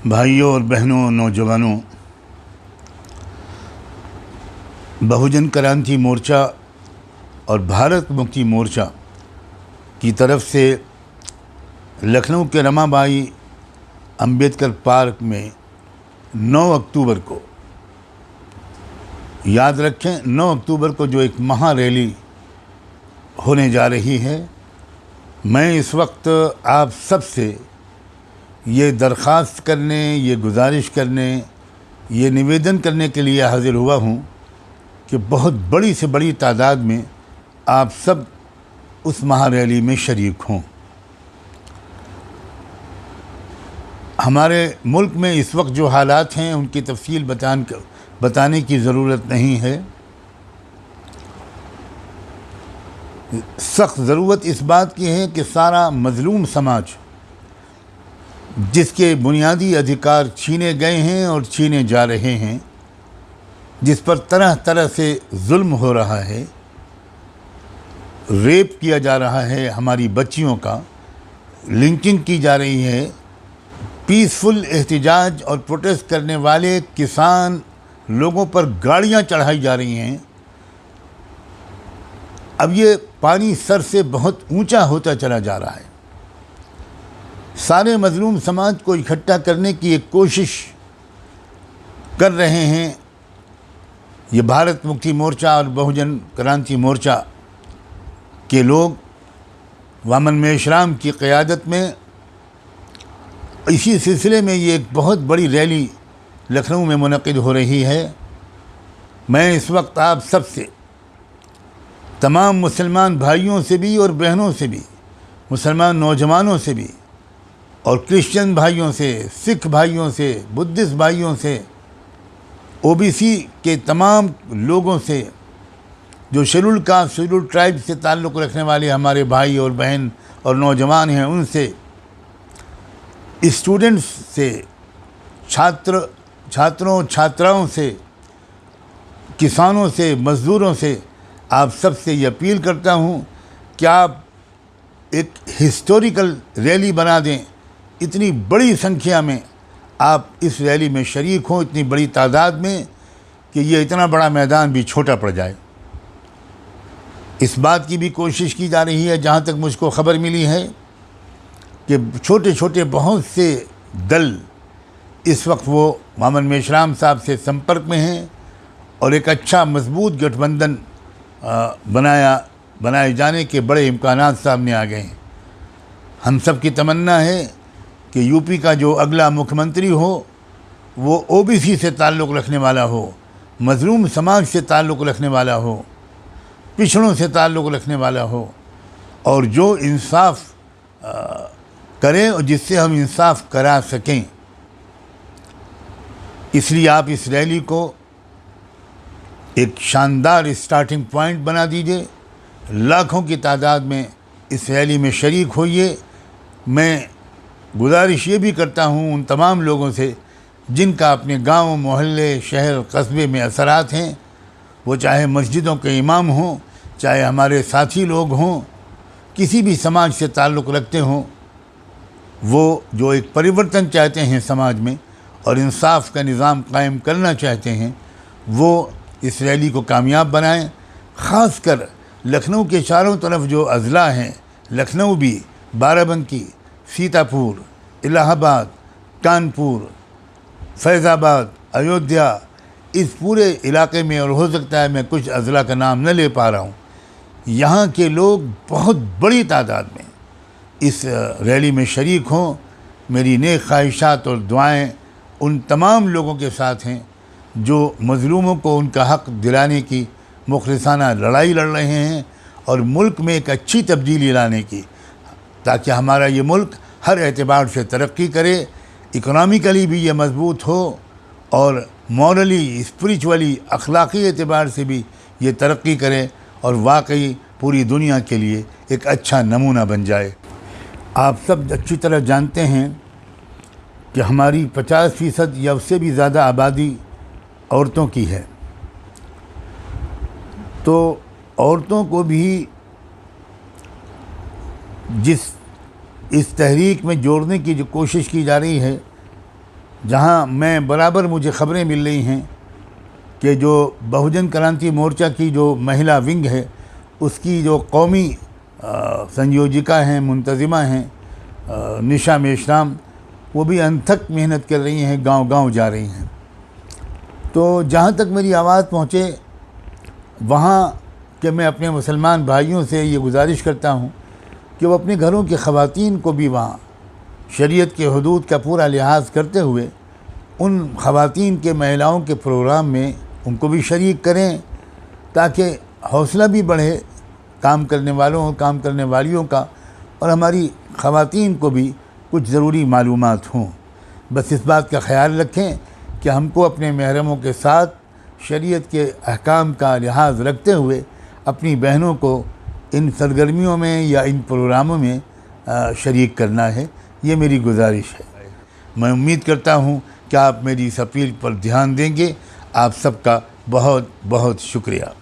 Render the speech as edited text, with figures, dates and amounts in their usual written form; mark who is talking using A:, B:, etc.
A: भाइयों और बहनों, नौजवानों, बहुजन क्रांति मोर्चा और भारत मुक्ति मोर्चा की तरफ से लखनऊ के रमाबाई अंबेडकर पार्क में 9 अक्टूबर को, याद रखें 9 अक्टूबर को जो एक महा रैली होने जा रही है, मैं इस वक्त आप सब से ये दरख्वास्त करने, ये गुजारिश करने, ये निवेदन करने के लिए हाज़िर हुआ हूँ कि बहुत बड़ी से बड़ी तादाद में आप सब उस महा रैली में शरीक हों। हमारे मुल्क में इस वक्त जो हालात हैं उनकी तफसील बताने की ज़रूरत नहीं है। सख्त ज़रूरत इस बात की है कि सारा मज़लूम समाज, जिसके बुनियादी अधिकार छीने गए हैं और छीने जा रहे हैं, जिस पर तरह तरह से जुल्म हो रहा है, रेप किया जा रहा है, हमारी बच्चियों का लिंचिंग की जा रही है, पीसफुल एहतिजाज और प्रोटेस्ट करने वाले किसान लोगों पर गाड़ियां चढ़ाई जा रही हैं। अब ये पानी सर से बहुत ऊंचा होता चला जा रहा है। सारे मजलूम समाज को इकट्ठा करने की एक कोशिश कर रहे हैं ये भारत मुक्ति मोर्चा और बहुजन क्रांति मोर्चा के लोग, वामन मेश्राम की क़यादत में। इसी सिलसिले में ये एक बहुत बड़ी रैली लखनऊ में मुनक़िद हो रही है। मैं इस वक्त आप सब से, तमाम मुसलमान भाइयों से भी और बहनों से भी, मुसलमान नौजवानों से भी और क्रिश्चियन भाइयों से, सिख भाइयों से, बुद्धिस्ट भाइयों से, ओबीसी के तमाम लोगों से, जो शेड्यूल कास्ट, शेड्यूल ट्राइब से ताल्लुक़ रखने वाले हमारे भाई और बहन और नौजवान हैं, उनसे, स्टूडेंट्स से, छात्रों छात्राओं से, किसानों से, मज़दूरों से, आप सब से ये अपील करता हूँ कि आप एक हिस्टोरिकल रैली बना दें। इतनी बड़ी संख्या में आप इस रैली में शरीक हों, इतनी बड़ी तादाद में कि ये इतना बड़ा मैदान भी छोटा पड़ जाए। इस बात की भी कोशिश की जा रही है, जहाँ तक मुझको ख़बर मिली है, कि छोटे छोटे बहुत से दल इस वक्त वो वामन मेश्राम साहब से संपर्क में हैं और एक अच्छा मजबूत गठबंधन बनाए जाने के बड़े इम्कानात सामने आ गए हैं। हम सब की तमन्ना है कि यूपी का जो अगला मुख्यमंत्री हो वो ओबीसी से ताल्लुक़ रखने वाला हो, मज़लूम समाज से ताल्लुक़ रखने वाला हो, पिछड़ों से ताल्लुक़ रखने वाला हो, और जो इंसाफ करें और जिससे हम इंसाफ करा सकें। इसलिए आप इस रैली को एक शानदार स्टार्टिंग पॉइंट बना दीजिए। लाखों की तादाद में इस रैली में शरीक होइए। मैं गुजारिश ये भी करता हूँ उन तमाम लोगों से जिनका अपने गांव, मोहल्ले, शहर, कस्बे में असरात हैं, वो चाहे मस्जिदों के इमाम हों, चाहे हमारे साथी लोग हों, किसी भी समाज से ताल्लुक़ रखते हों, वो जो एक परिवर्तन चाहते हैं समाज में और इंसाफ का निज़ाम कायम करना चाहते हैं, वो इस रैली को कामयाब बनाएं। ख़ासकर लखनऊ के चारों तरफ जो अज़ला हैं, लखनऊ भी, बाराबंकी, सीतापुर, इलाहाबाद, कानपुर, फैज़ाबाद, अयोध्या, इस पूरे इलाके में, और हो सकता है मैं कुछ अज़ला का नाम न ले पा रहा हूँ, यहाँ के लोग बहुत बड़ी तादाद में इस रैली में शरीक हों। मेरी नेक ख्वाहिशात और दुआएं उन तमाम लोगों के साथ हैं जो मज़लूमों को उनका हक़ दिलाने की मुखलिसाना लड़ाई लड़ रहे हैं और मुल्क में एक अच्छी तब्दीली लाने की, ताकि हमारा ये मुल्क हर एतबार से तरक्की करे, इकोनॉमिकली भी ये मजबूत हो और मॉरली, स्पिरिचुअली, अखलाक़ी एतबार से भी ये तरक्की करे और वाकई पूरी दुनिया के लिए एक अच्छा नमूना बन जाए। आप सब अच्छी तरह जानते हैं कि हमारी 50% या उससे भी ज़्यादा आबादी औरतों की है, तो औरतों को भी जिस इस तहरीक में जोड़ने की जो कोशिश की जा रही है, जहां मैं बराबर मुझे ख़बरें मिल रही हैं कि जो बहुजन क्रांति मोर्चा की जो महिला विंग है उसकी जो कौमी संयोजिका हैं, मुंतज़िमा हैं निशा मेश्राम, वो भी अनथक मेहनत कर रही हैं, गांव-गांव जा रही हैं। तो जहां तक मेरी आवाज़ पहुँचे वहाँ कि मैं अपने मुसलमान भाइयों से ये गुजारिश करता हूँ कि वो अपने घरों की ख़वातीन को भी वहाँ शरीयत के हदूद का पूरा लिहाज करते हुए उन ख़वातीन के, महिलाओं के प्रोग्राम में उनको भी शरीक करें, ताकि हौसला भी बढ़े काम करने वालों, काम करने वालियों का, और हमारी ख़वातीन को भी कुछ ज़रूरी मालूमात हों। बस इस बात का ख़याल रखें कि हमको अपने महरमों के साथ शरीयत के अहकाम का लिहाज रखते हुए अपनी बहनों को इन सरगर्मियों में या इन प्रोग्रामों में शरीक करना है। ये मेरी गुजारिश है। मैं उम्मीद करता हूँ कि आप मेरी इस अपील पर ध्यान देंगे। आप सबका बहुत बहुत शुक्रिया।